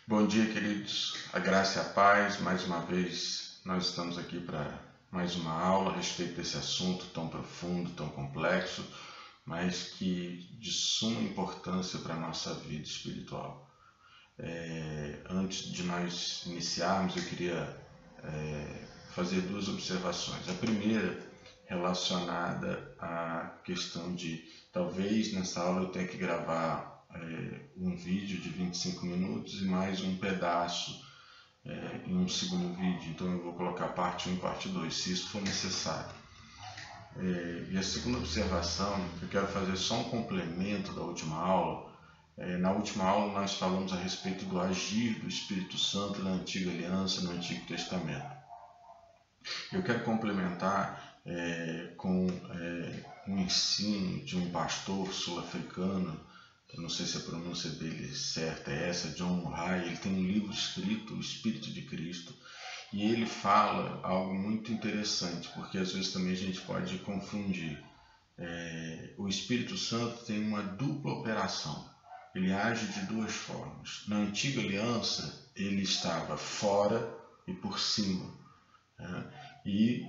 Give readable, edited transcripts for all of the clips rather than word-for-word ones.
Bom dia, queridos. A graça e a paz. Mais uma vez, nós estamos aqui para mais uma aula a respeito desse assunto tão profundo, tão complexo, mas que de suma importância para a nossa vida espiritual. Antes de nós iniciarmos, eu queria fazer duas observações. A primeira, relacionada à questão de talvez nessa aula eu tenha que gravar um vídeo de 25 minutos e mais um pedaço em um segundo vídeo. Então eu vou colocar parte 1 e parte 2, se isso for necessário. E a segunda observação, eu quero fazer só um complemento da última aula. Na última aula nós falamos a respeito do agir do Espírito Santo na Antiga Aliança, no Antigo Testamento. Eu quero complementar com um ensino de um pastor sul-africano, eu não sei se a pronúncia dele certa é essa, John Murray. Ele tem um livro escrito, O Espírito de Cristo, e ele fala algo muito interessante, porque às vezes também a gente pode confundir. O Espírito Santo tem uma dupla operação, ele age de duas formas. Na Antiga Aliança, ele estava fora e por cima, e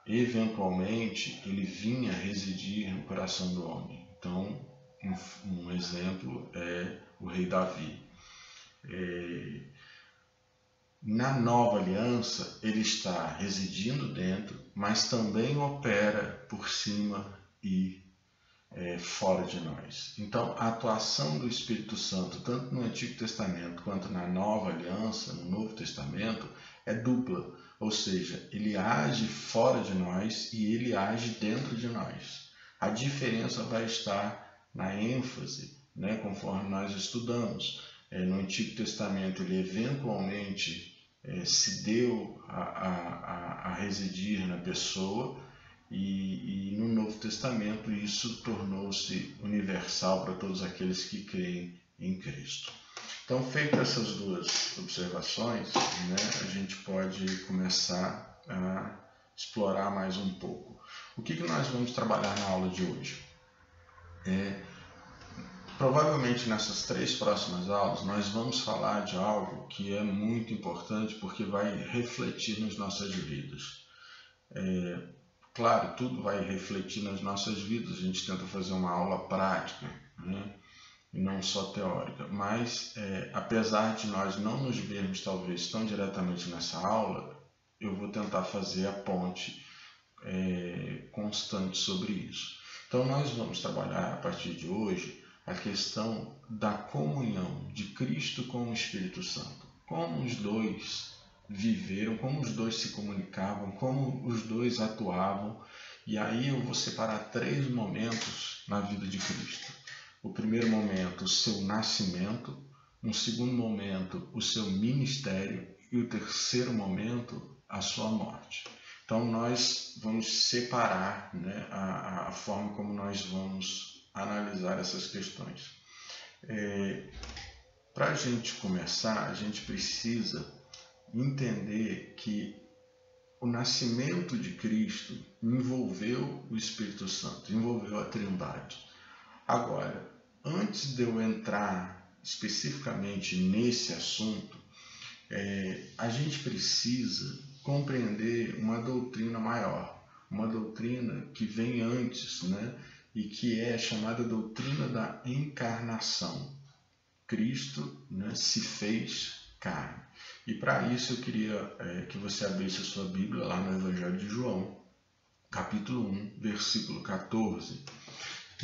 eventualmente ele vinha residir no coração do homem. Então, um exemplo é o rei Davi. Na nova aliança, ele está residindo dentro, mas também opera por cima e fora de nós. Então, a atuação do Espírito Santo, tanto no Antigo Testamento quanto na nova aliança, no Novo Testamento, é dupla. Ou seja, ele age fora de nós e ele age dentro de nós. A diferença vai estar na ênfase, conforme nós estudamos. No Antigo Testamento ele eventualmente se deu a residir na pessoa, e no Novo Testamento isso tornou-se universal para todos aqueles que creem em Cristo. Então, feitas essas duas observações, a gente pode começar a explorar mais um pouco. O que nós vamos trabalhar na aula de hoje? Provavelmente nessas 3 próximas aulas nós vamos falar de algo que é muito importante porque vai refletir nas nossas vidas. Claro, tudo vai refletir nas nossas vidas, a gente tenta fazer uma aula prática, e não só teórica, mas apesar de nós não nos vermos talvez tão diretamente nessa aula, eu vou tentar fazer a ponte constante sobre isso. Então nós vamos trabalhar a partir de hoje a questão da comunhão de Cristo com o Espírito Santo. Como os dois viveram, como os dois se comunicavam, como os dois atuavam. E aí eu vou separar 3 momentos na vida de Cristo. O primeiro momento, o seu nascimento. Um segundo momento, o seu ministério. E o terceiro momento, a sua morte. Então nós vamos separar a forma como nós vamos analisar essas questões. Para a gente começar, a gente precisa entender que o nascimento de Cristo envolveu o Espírito Santo, envolveu a Trindade. Agora, antes de eu entrar especificamente nesse assunto, a gente precisa compreender uma doutrina maior, uma doutrina que vem antes, e que é chamada doutrina da encarnação. Cristo se fez carne. E para isso eu queria que você abrisse a sua Bíblia lá no Evangelho de João, capítulo 1, versículo 14.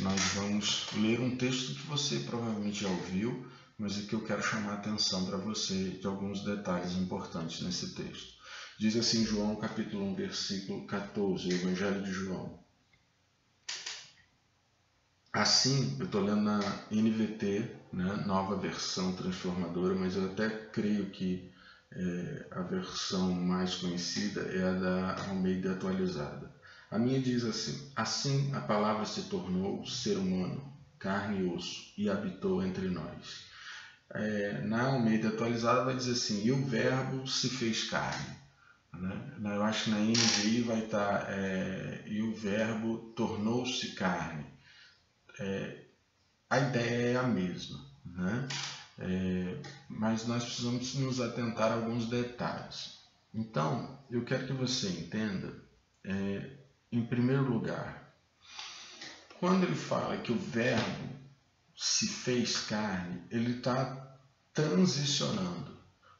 Nós vamos ler um texto que você provavelmente já ouviu, mas é que eu quero chamar a atenção para você de alguns detalhes importantes nesse texto. Diz assim João capítulo 1, versículo 14, o Evangelho de João. Assim, eu estou lendo na NVT, nova versão transformadora, mas eu até creio que a versão mais conhecida é a da Almeida atualizada. A minha diz assim: assim a palavra se tornou ser humano, carne e osso, e habitou entre nós. Na Almeida atualizada vai dizer assim: e o verbo se fez carne. Eu acho que na NVI vai estar e o verbo tornou-se carne. A ideia é a mesma, mas nós precisamos nos atentar a alguns detalhes. Então, eu quero que você entenda, em primeiro lugar, quando ele fala que o Verbo se fez carne, ele está transicionando,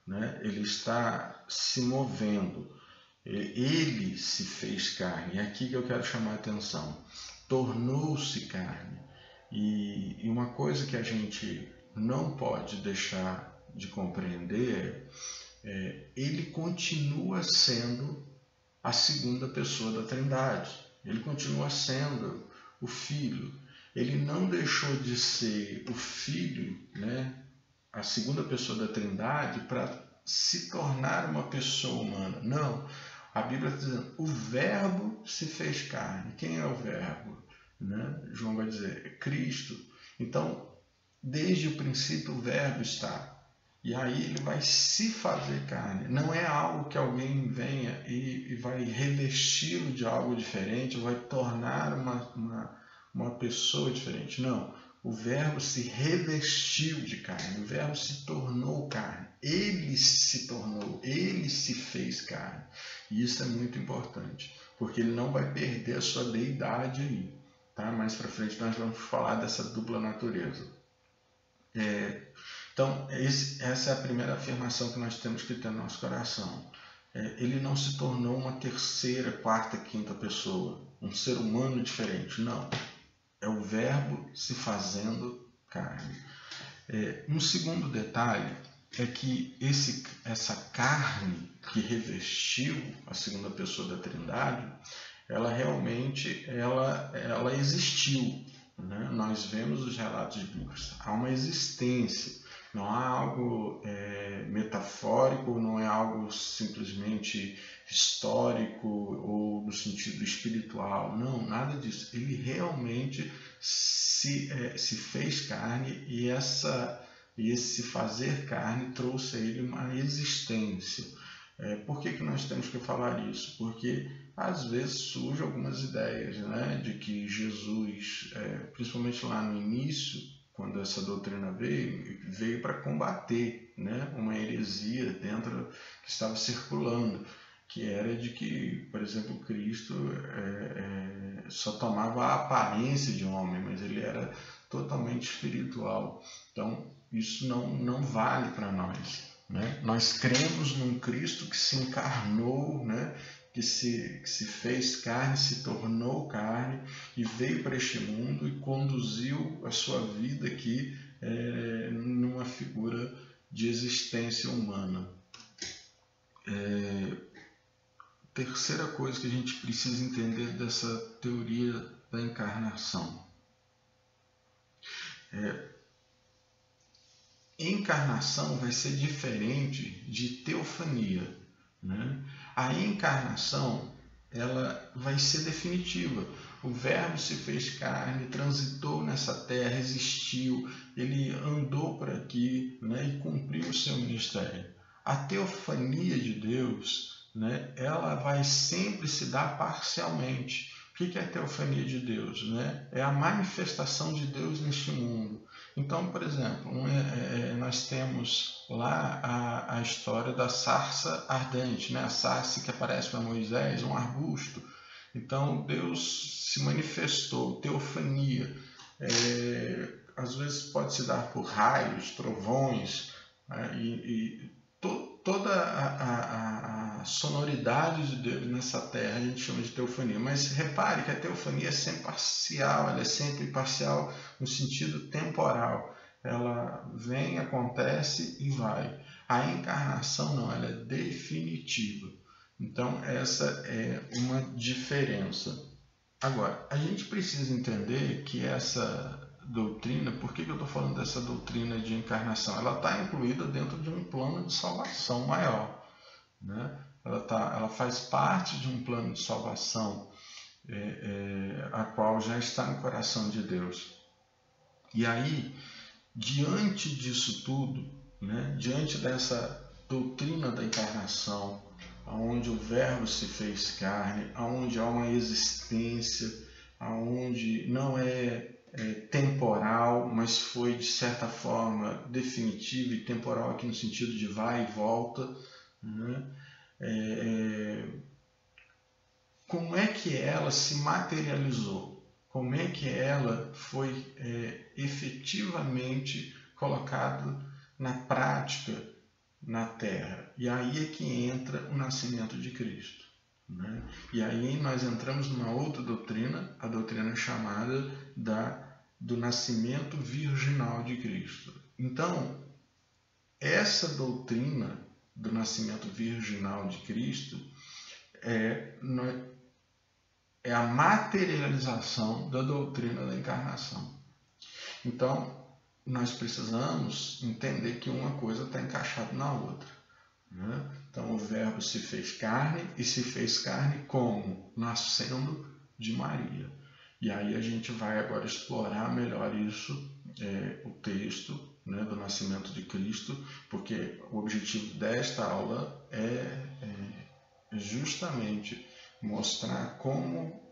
né? Ele está se movendo. Ele se fez carne. É aqui que eu quero chamar a atenção. Tornou-se carne. E uma coisa que a gente não pode deixar de compreender ele continua sendo a segunda pessoa da Trindade. Ele continua sendo o Filho. Ele não deixou de ser o Filho, né, a segunda pessoa da Trindade, para se tornar uma pessoa humana. Não. A Bíblia está dizendo, o Verbo se fez carne. Quem é o Verbo? Né? João vai dizer, é Cristo. Então, desde o princípio o Verbo está. E aí ele vai se fazer carne. Não é algo que alguém venha e vai revesti-lo de algo diferente, vai tornar uma pessoa diferente. Não. O Verbo se revestiu de carne. O Verbo se tornou carne. Ele se tornou, ele se fez carne. E isso é muito importante, porque ele não vai perder a sua deidade aí. Tá? Mais para frente nós vamos falar dessa dupla natureza. Então, essa é a primeira afirmação que nós temos que ter no nosso coração. Ele não se tornou uma terceira, quarta, quinta pessoa, um ser humano diferente. Não. É o Verbo se fazendo carne. Um segundo detalhe é que essa carne que revestiu a segunda pessoa da Trindade, ela realmente ela existiu. Né? Nós vemos os relatos bíblicos. Há uma existência. Não há algo metafórico, não é algo simplesmente histórico ou no sentido espiritual. Não, nada disso. Ele realmente se fez carne e esse fazer carne trouxe a ele uma existência. Por que nós temos que falar isso? Porque às vezes surgem algumas ideias, né, de que Jesus, principalmente lá no início, quando essa doutrina veio para combater, né, uma heresia que estava circulando, que era de que, por exemplo, Cristo só tomava a aparência de homem, mas ele era totalmente espiritual. Então, isso não vale para nós. Né? Nós cremos num Cristo que se encarnou, né? que se fez carne, se tornou carne e veio para este mundo e conduziu a sua vida aqui numa figura de existência humana. Terceira coisa que a gente precisa entender dessa teoria da encarnação. Encarnação vai ser diferente de teofania. Né? A encarnação ela vai ser definitiva. O Verbo se fez carne, transitou nessa terra, existiu, ele andou por aqui, né, e cumpriu o seu ministério. A teofania de Deus, né, ela vai sempre se dar parcialmente. O que é a teofania de Deus? Né? É a manifestação de Deus neste mundo. Então, por exemplo, nós temos lá a história da sarça ardente, né? A sarça que aparece para Moisés, um arbusto. Então, Deus se manifestou, teofania. Às vezes pode se dar por raios, trovões, né? Toda a sonoridade de Deus nessa terra a gente chama de teofania. Mas repare que a teofania é sempre parcial, ela é sempre parcial no sentido temporal. Ela vem, acontece e vai. A encarnação não, ela é definitiva. Então essa é uma diferença. Agora, a gente precisa entender que essa doutrina, por que eu estou falando dessa doutrina de encarnação? Ela está incluída dentro de um plano de salvação maior. Né? Ela faz parte de um plano de salvação a qual já está no coração de Deus. E aí, diante disso tudo, né, diante dessa doutrina da encarnação, onde o Verbo se fez carne, onde há uma existência, onde não é temporal, mas foi de certa forma definitiva, e temporal aqui no sentido de vai e volta, né? Como é que ela se materializou? Como é que ela foi efetivamente colocada na prática na Terra? E aí é que entra o nascimento de Cristo, né? E aí nós entramos numa outra doutrina, a doutrina chamada do nascimento virginal de Cristo. Então, essa doutrina do nascimento virginal de Cristo é a materialização da doutrina da encarnação. Então, nós precisamos entender que uma coisa está encaixada na outra, né? Então, o Verbo se fez carne, e se fez carne como? Nascendo de Maria. E aí a gente vai agora explorar melhor isso, o texto, né, do nascimento de Cristo, porque o objetivo desta aula é justamente mostrar como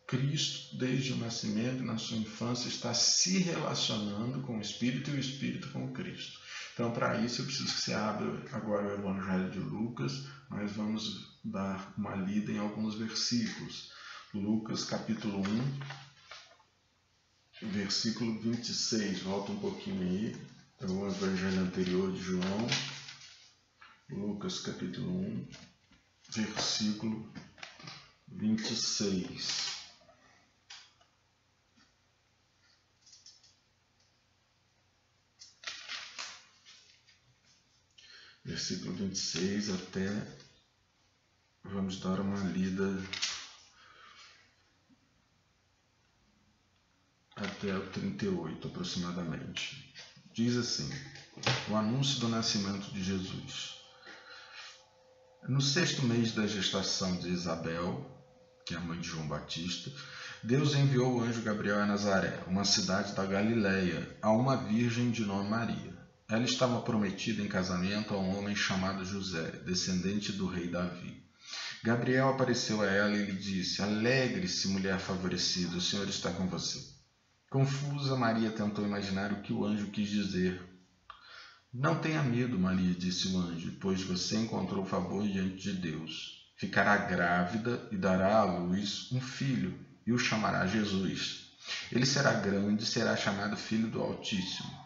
Cristo, desde o nascimento e na sua infância, está se relacionando com o Espírito e o Espírito com o Cristo. Então, para isso, eu preciso que você abra agora o Evangelho de Lucas. Nós vamos dar uma lida em alguns versículos. Lucas, capítulo 1, versículo 26. Volta um pouquinho aí. É o Evangelho anterior de João. Lucas, capítulo 1, versículo 26. Versículo 26 até, vamos dar uma lida até o 38 aproximadamente. Diz assim: o anúncio do nascimento de Jesus. No 6º mês da gestação de Isabel, que é a mãe de João Batista, Deus enviou o anjo Gabriel a Nazaré, uma cidade da Galileia, a uma virgem de nome Maria. Ela estava prometida em casamento a um homem chamado José, descendente do rei Davi. Gabriel apareceu a ela e lhe disse: alegre-se, mulher favorecida, o Senhor está com você. Confusa, Maria tentou imaginar o que o anjo quis dizer. Não tenha medo, Maria, disse o anjo, pois você encontrou favor diante de Deus. Ficará grávida e dará à luz um filho, e o chamará Jesus. Ele será grande e será chamado Filho do Altíssimo.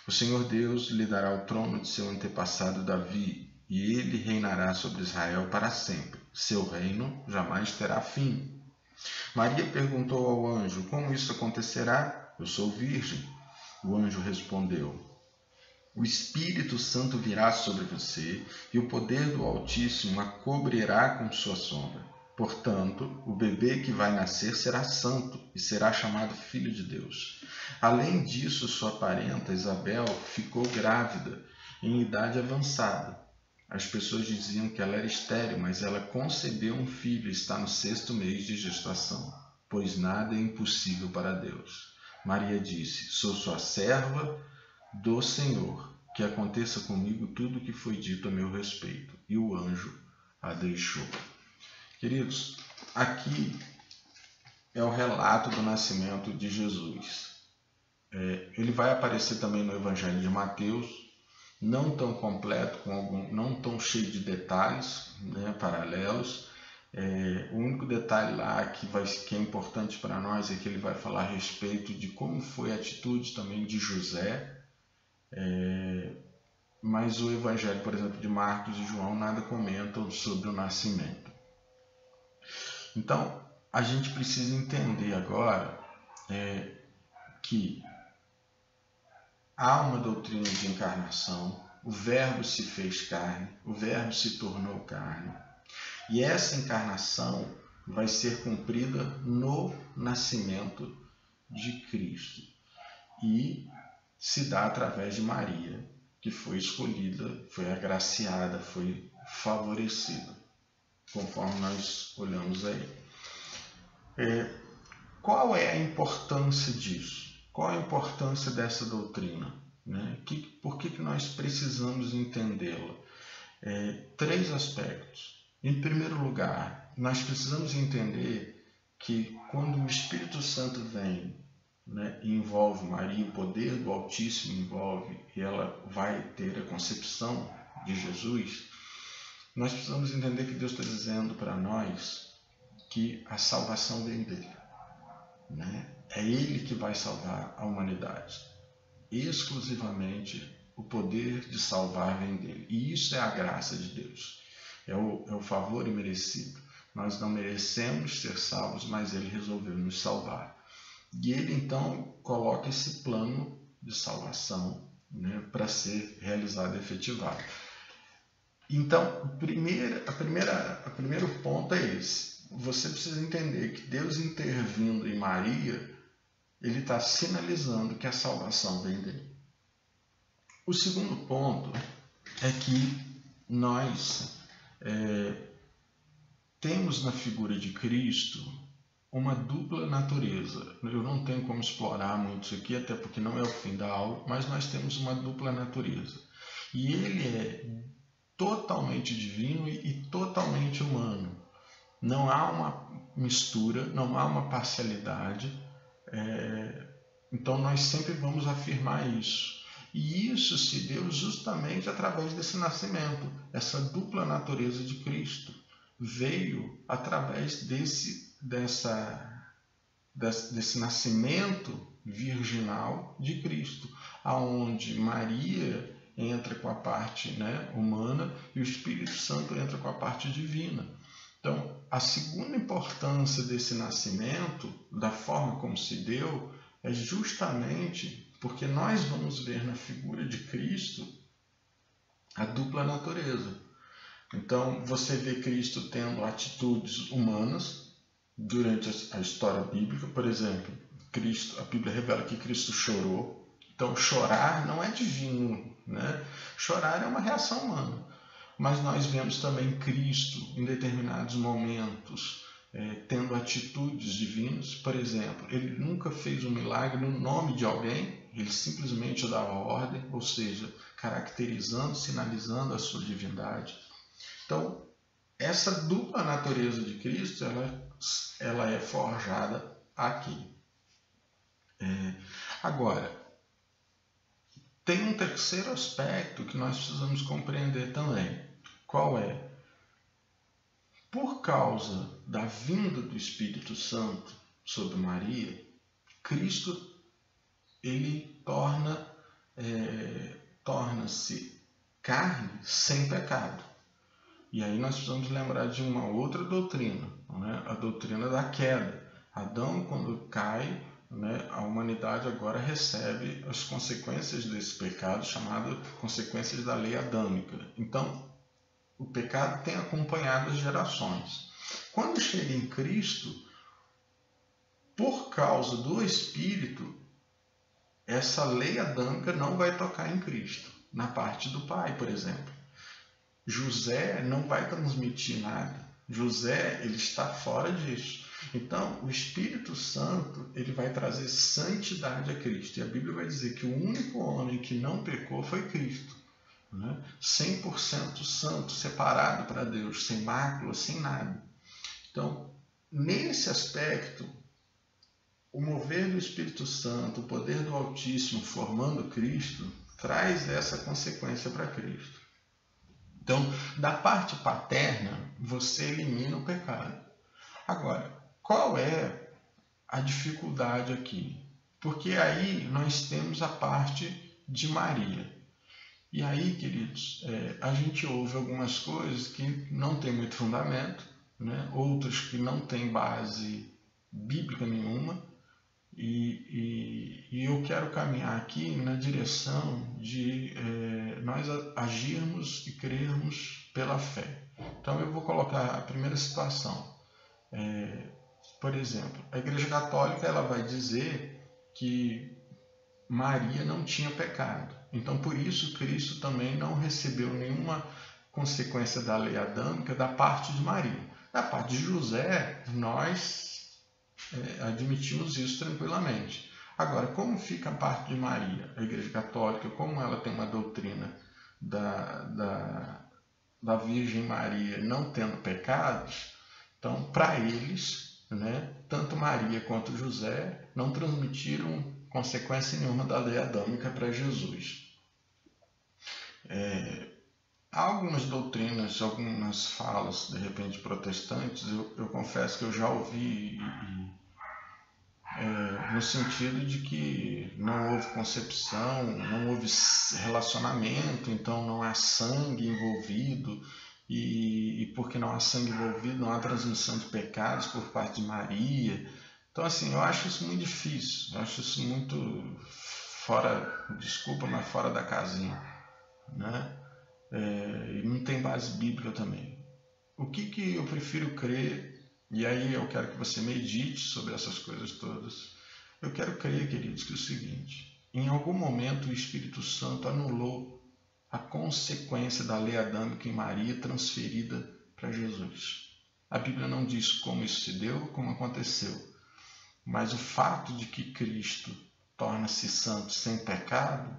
O Senhor Deus lhe dará o trono de seu antepassado Davi, e ele reinará sobre Israel para sempre. Seu reino jamais terá fim. Maria perguntou ao anjo: como isso acontecerá? Eu sou virgem. O anjo respondeu: o Espírito Santo virá sobre você, e o poder do Altíssimo a cobrirá com sua sombra. Portanto, o bebê que vai nascer será santo e será chamado Filho de Deus. Além disso, sua parenta Isabel ficou grávida, em idade avançada. As pessoas diziam que ela era estéril, mas ela concebeu um filho e está no 6º mês de gestação, pois nada é impossível para Deus. Maria disse: sou sua serva do Senhor, que aconteça comigo tudo o que foi dito a meu respeito. E o anjo a deixou. Queridos, aqui é o relato do nascimento de Jesus. Ele vai aparecer também no Evangelho de Mateus, não tão completo, não tão cheio de detalhes, né, paralelos. O único detalhe lá que é importante para nós é que ele vai falar a respeito de como foi a atitude também de José. Mas o Evangelho, por exemplo, de Marcos e João nada comentam sobre o nascimento. Então, a gente precisa entender agora que há uma doutrina de encarnação, o Verbo se fez carne, o Verbo se tornou carne, e essa encarnação vai ser cumprida no nascimento de Cristo, e se dá através de Maria, que foi escolhida, foi agraciada, foi favorecida, conforme nós olhamos aí. Qual é a importância disso? Qual a importância dessa doutrina, né? Por que nós precisamos entendê-la? 3 aspectos. Em primeiro lugar, nós precisamos entender que quando o Espírito Santo vem né, envolve Maria, o poder do Altíssimo envolve, e ela vai ter a concepção de Jesus, nós precisamos entender que Deus está dizendo para nós que a salvação vem dele, né? É ele que vai salvar a humanidade. Exclusivamente o poder de salvar vem dele. E isso é a graça de Deus. É o favor imerecido. Nós não merecemos ser salvos, mas ele resolveu nos salvar. E ele então coloca esse plano de salvação, né, para ser realizado e efetivado. Então, o primeiro ponto é esse. Você precisa entender que Deus intervindo em Maria, ele está sinalizando que a salvação vem dele. O segundo ponto é que nós temos na figura de Cristo uma dupla natureza. Eu não tenho como explorar muito isso aqui, até porque não é o fim da aula, mas nós temos uma dupla natureza. E ele é totalmente divino e totalmente humano. Não há uma mistura, não há uma parcialidade. Então nós sempre vamos afirmar isso. E isso se deu justamente através desse nascimento. Essa dupla natureza de Cristo veio através desse nascimento virginal de Cristo, aonde Maria entra com a parte, né, humana e o Espírito Santo entra com a parte divina. Então, a segunda importância desse nascimento, da forma como se deu, é justamente porque nós vamos ver na figura de Cristo a dupla natureza. Então, você vê Cristo tendo atitudes humanas durante a história bíblica. Por exemplo, a Bíblia revela que Cristo chorou. Então, chorar não é divino, né? Chorar é uma reação humana. Mas nós vemos também Cristo, em determinados momentos, tendo atitudes divinas. Por exemplo, ele nunca fez um milagre no nome de alguém, ele simplesmente dava ordem, ou seja, caracterizando, sinalizando a sua divindade. Então, essa dupla natureza de Cristo, ela é forjada aqui. Agora, tem um terceiro aspecto que nós precisamos compreender também. Qual é? Por causa da vinda do Espírito Santo sobre Maria, Cristo ele torna-se carne sem pecado. E aí nós precisamos lembrar de uma outra doutrina, né? A doutrina da queda. Adão, quando cai, né, a humanidade agora recebe as consequências desse pecado, chamado consequências da lei adâmica. Então, o pecado tem acompanhado as gerações. Quando chega em Cristo, por causa do Espírito, essa lei adâmica não vai tocar em Cristo, na parte do Pai, por exemplo. José não vai transmitir nada. José, ele está fora disso. Então, o Espírito Santo, ele vai trazer santidade a Cristo. E a Bíblia vai dizer que o único homem que não pecou foi Cristo, né? 100% santo, separado para Deus, sem mácula, sem nada. Então, nesse aspecto, o mover do Espírito Santo, o poder do Altíssimo formando Cristo, traz essa consequência para Cristo. Então, da parte paterna, você elimina o pecado. Agora, qual é a dificuldade aqui? Porque aí nós temos a parte de Maria. E aí, queridos, a gente ouve algumas coisas que não tem muito fundamento, né? Outras que não têm base bíblica nenhuma. E eu quero caminhar aqui na direção de nós agirmos e crermos pela fé. Então eu vou colocar a primeira situação. Por exemplo, a Igreja Católica ela vai dizer que Maria não tinha pecado. Então por isso Cristo também não recebeu nenhuma consequência da lei adâmica da parte de Maria. Da parte de José, nós admitimos isso tranquilamente. Agora, como fica a parte de Maria? A Igreja Católica, como ela tem uma doutrina da Virgem Maria não tendo pecados, então, para eles, né, tanto Maria quanto José não transmitiram consequência nenhuma da lei adâmica para Jesus. Há algumas doutrinas, algumas falas, de repente, protestantes, eu confesso que eu já ouvi no sentido de que não houve concepção, não houve relacionamento, então não há sangue envolvido, e porque não há sangue envolvido, não há transmissão de pecados por parte de Maria. Então, assim, eu acho isso muito difícil, eu acho isso muito fora, desculpa, mas fora da casinha, né? E não tem base bíblica também. O que eu prefiro crer, e aí eu quero que você medite sobre essas coisas todas. Eu quero crer, queridos, que é o seguinte: em algum momento o Espírito Santo anulou a consequência da lei adâmica em Maria transferida para Jesus. A Bíblia não diz como isso se deu, como aconteceu, mas o fato de que Cristo torna-se santo sem pecado,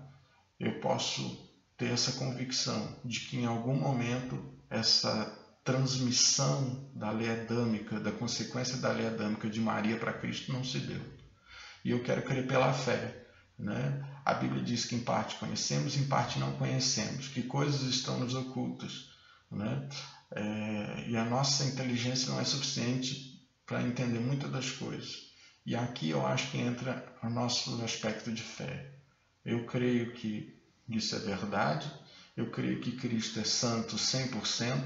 eu posso ter essa convicção de que em algum momento essa transmissão da lei adâmica, da consequência da lei adâmica de Maria para Cristo não se deu. E eu quero crer pela fé, né? A Bíblia diz que em parte conhecemos, em parte não conhecemos, que coisas estão nos ocultas, né? E a nossa inteligência não é suficiente para entender muitas das coisas. E aqui eu acho que entra o nosso aspecto de fé. Eu creio que isso é verdade, eu creio que Cristo é santo 100%,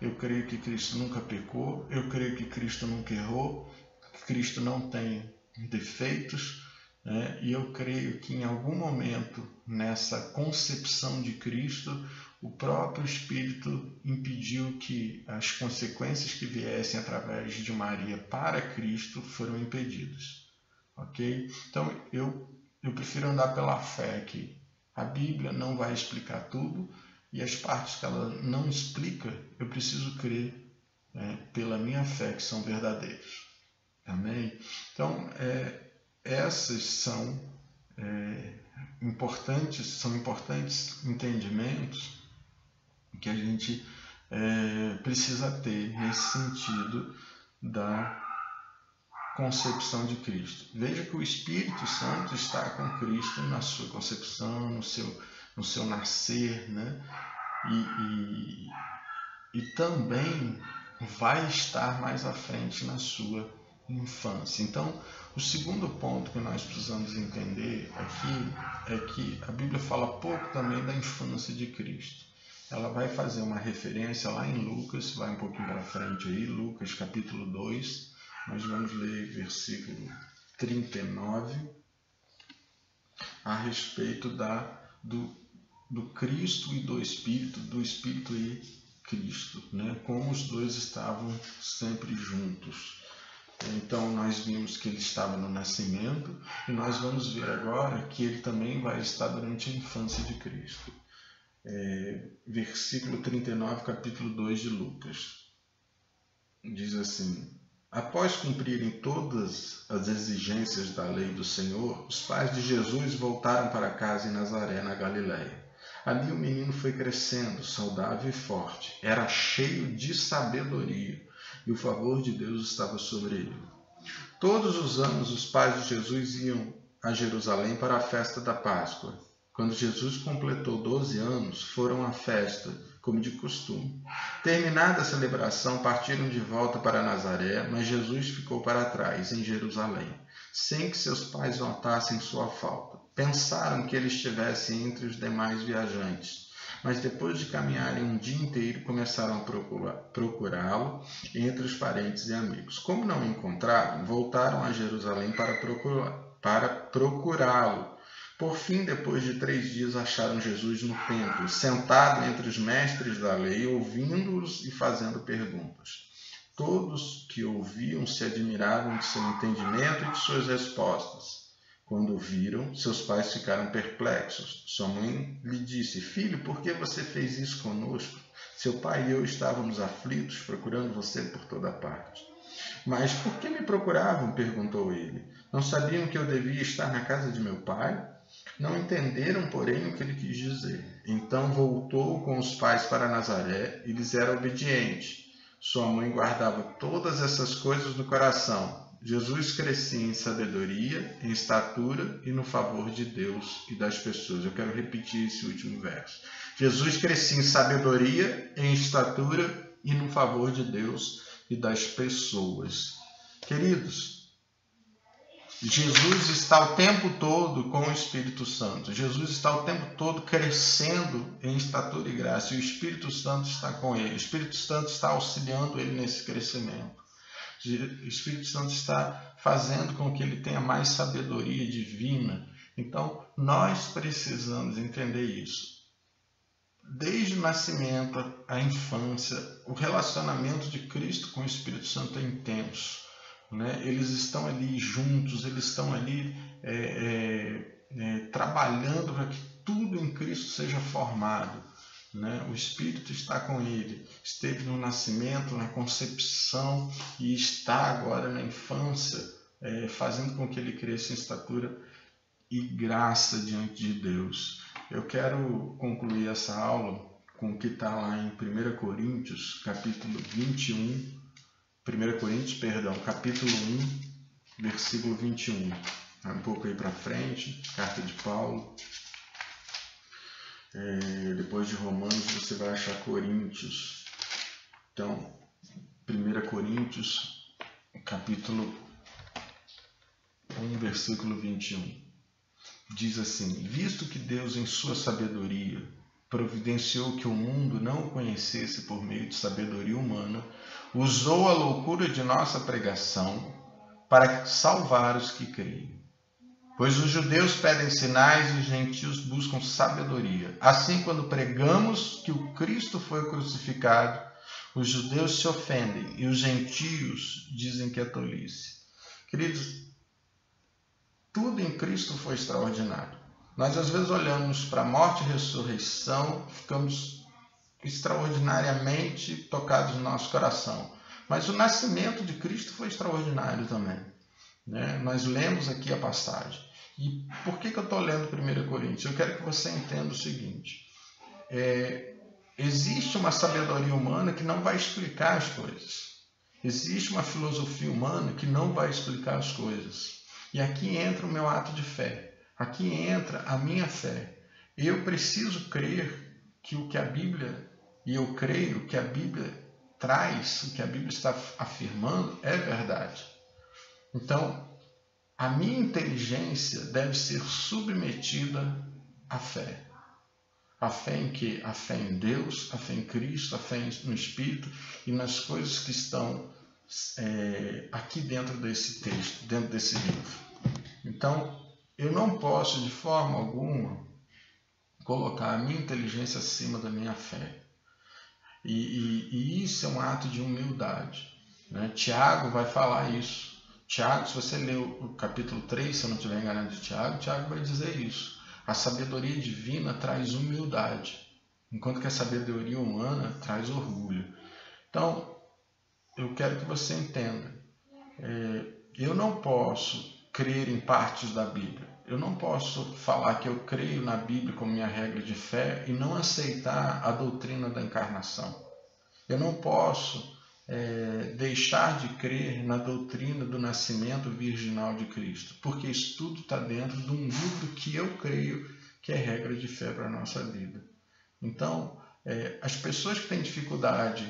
eu creio que Cristo nunca pecou, eu creio que Cristo nunca errou, que Cristo não tem defeitos, né? E eu creio que em algum momento nessa concepção de Cristo, o próprio Espírito impediu que as consequências que viessem através de Maria para Cristo foram impedidas. Ok? Então eu prefiro andar pela fé aqui. A Bíblia não vai explicar tudo, e as partes que ela não explica, eu preciso crer pela minha fé que são verdadeiras. Amém? Então, essas são importantes entendimentos que a gente precisa ter nesse sentido da concepção de Cristo. Veja que o Espírito Santo está com Cristo na sua concepção, no seu nascer, né? E também vai estar mais à frente na sua infância. Então, o segundo ponto que nós precisamos entender aqui é que a Bíblia fala pouco também da infância de Cristo. Ela vai fazer uma referência lá em Lucas, vai um pouquinho para frente aí, Lucas capítulo 2, nós vamos ler versículo 39, a respeito do Cristo e do Espírito e Cristo, né? Como os dois estavam sempre juntos. Então nós vimos que ele estava no nascimento, e nós vamos ver agora que ele também vai estar durante a infância de Cristo. Versículo 39, capítulo 2 de Lucas. Diz assim: após cumprirem todas as exigências da lei do Senhor, os pais de Jesus voltaram para casa em Nazaré, na Galiléia. Ali o menino foi crescendo, saudável e forte. Era cheio de sabedoria, e o favor de Deus estava sobre ele. Todos os anos os pais de Jesus iam a Jerusalém para a festa da Páscoa. Quando Jesus completou 12 anos, foram à festa, como de costume. Terminada a celebração, partiram de volta para Nazaré, mas Jesus ficou para trás, em Jerusalém, sem que seus pais notassem sua falta. Pensaram que ele estivesse entre os demais viajantes, mas depois de caminharem um dia inteiro, começaram a procurá-lo entre os parentes e amigos. Como não o encontraram, voltaram a Jerusalém para procurá-lo. Por fim, depois de 3 dias, acharam Jesus no templo, sentado entre os mestres da lei, ouvindo-os e fazendo perguntas. Todos que ouviam se admiravam de seu entendimento e de suas respostas. Quando o viram, seus pais ficaram perplexos. Sua mãe lhe disse: filho, por que você fez isso conosco? Seu pai e eu estávamos aflitos, procurando você por toda parte. Mas por que me procuravam? Perguntou ele. Não sabiam que eu devia estar na casa de meu pai? Não entenderam, porém, o que ele quis dizer. Então voltou com os pais para Nazaré e lhes era obediente. sua mãe guardava todas essas coisas no coração. Jesus crescia em sabedoria, em estatura e no favor de Deus e das pessoas. Eu quero repetir esse último verso. Jesus crescia em sabedoria, em estatura e no favor de Deus e das pessoas. Queridos, Jesus está o tempo todo com o Espírito Santo. Jesus está o tempo todo crescendo em estatura e graça. E o Espírito Santo está com ele. O Espírito Santo está auxiliando ele nesse crescimento. O Espírito Santo está fazendo com que ele tenha mais sabedoria divina. Então, nós precisamos entender isso. Desde o nascimento, a infância, o relacionamento de Cristo com o Espírito Santo é intenso. Eles estão ali juntos, eles estão ali trabalhando para que tudo em Cristo seja formado. O Espírito está com ele, esteve no nascimento, na concepção e está agora na infância, fazendo com que ele cresça em estatura e graça diante de Deus. Eu quero concluir essa aula com o que está lá em 1 Coríntios, capítulo 21, capítulo 1, versículo 21. Um pouco aí para frente, carta de Paulo. Depois de Romanos você vai achar Coríntios. Então, 1 Coríntios, capítulo 1, versículo 21. Diz assim: visto que Deus em sua sabedoria providenciou que o mundo não o conhecesse por meio de sabedoria humana, usou a loucura de nossa pregação para salvar os que creem. Pois os judeus pedem sinais e os gentios buscam sabedoria. Assim, quando pregamos que o Cristo foi crucificado, os judeus se ofendem e os gentios dizem que é tolice. Queridos, tudo em Cristo foi extraordinário. Nós às vezes olhamos para a morte e ressurreição, ficamos extraordinariamente tocados no nosso coração. Mas o nascimento de Cristo foi extraordinário também. Nós lemos aqui a passagem. E por que eu estou lendo 1 Coríntios? Eu quero que você entenda o seguinte. Existe uma sabedoria humana que não vai explicar as coisas. Existe uma filosofia humana que não vai explicar as coisas. E aqui entra o meu ato de fé. Aqui entra a minha fé. Eu preciso crer que o que a Bíblia, e eu creio que a Bíblia traz, o que a Bíblia está afirmando, é verdade. Então, a minha inteligência deve ser submetida à fé. A fé em quê? A fé em Deus, a fé em Cristo, a fé no Espírito e nas coisas que estão aqui dentro desse texto, dentro desse livro. Então, eu não posso de forma alguma colocar a minha inteligência acima da minha fé. E isso é um ato de humildade. Tiago vai falar isso. Tiago, se você ler o capítulo 3, se eu não estiver enganado de Tiago, Tiago vai dizer isso. A sabedoria divina traz humildade, enquanto que a sabedoria humana traz orgulho. Então, eu quero que você entenda. Eu não posso crer em partes da Bíblia. Eu não posso falar que eu creio na Bíblia como minha regra de fé e não aceitar a doutrina da encarnação. Eu não posso deixar de crer na doutrina do nascimento virginal de Cristo, porque isso tudo está dentro de um livro que eu creio que é regra de fé para a nossa vida. Então, as pessoas que têm dificuldade,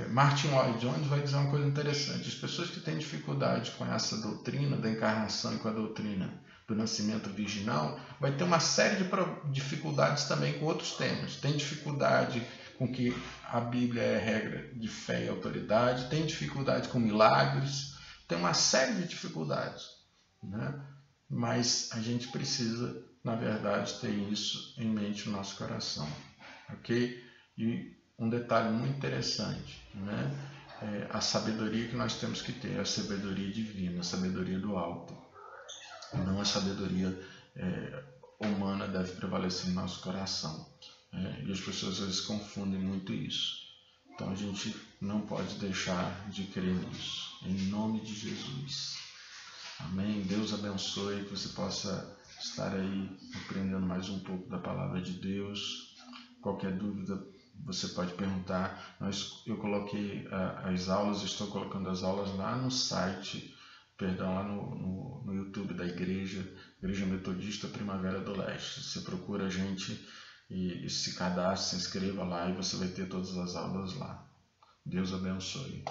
Martin Lloyd Jones vai dizer uma coisa interessante: as pessoas que têm dificuldade com essa doutrina da encarnação e com a doutrina do nascimento virginal, vai ter uma série de dificuldades também com outros temas. Tem dificuldade com que a Bíblia é regra de fé e autoridade, tem dificuldade com milagres, tem uma série de dificuldades, Mas a gente precisa, na verdade, ter isso em mente no nosso coração, ok? E um detalhe muito interessante, a sabedoria que nós temos que ter é a sabedoria divina, a sabedoria do alto, não a sabedoria humana deve prevalecer no nosso coração. E as pessoas às vezes confundem muito isso. Então a gente não pode deixar de crer nisso. Em nome de Jesus. Amém. Deus abençoe, que você possa estar aí aprendendo mais um pouco da palavra de Deus. Qualquer dúvida, você pode perguntar. Eu coloquei as aulas, estou colocando as aulas lá no site, lá no YouTube da Igreja Metodista Primavera do Leste. Você procura a gente e se cadastre, se inscreva lá e você vai ter todas as aulas lá. Deus abençoe.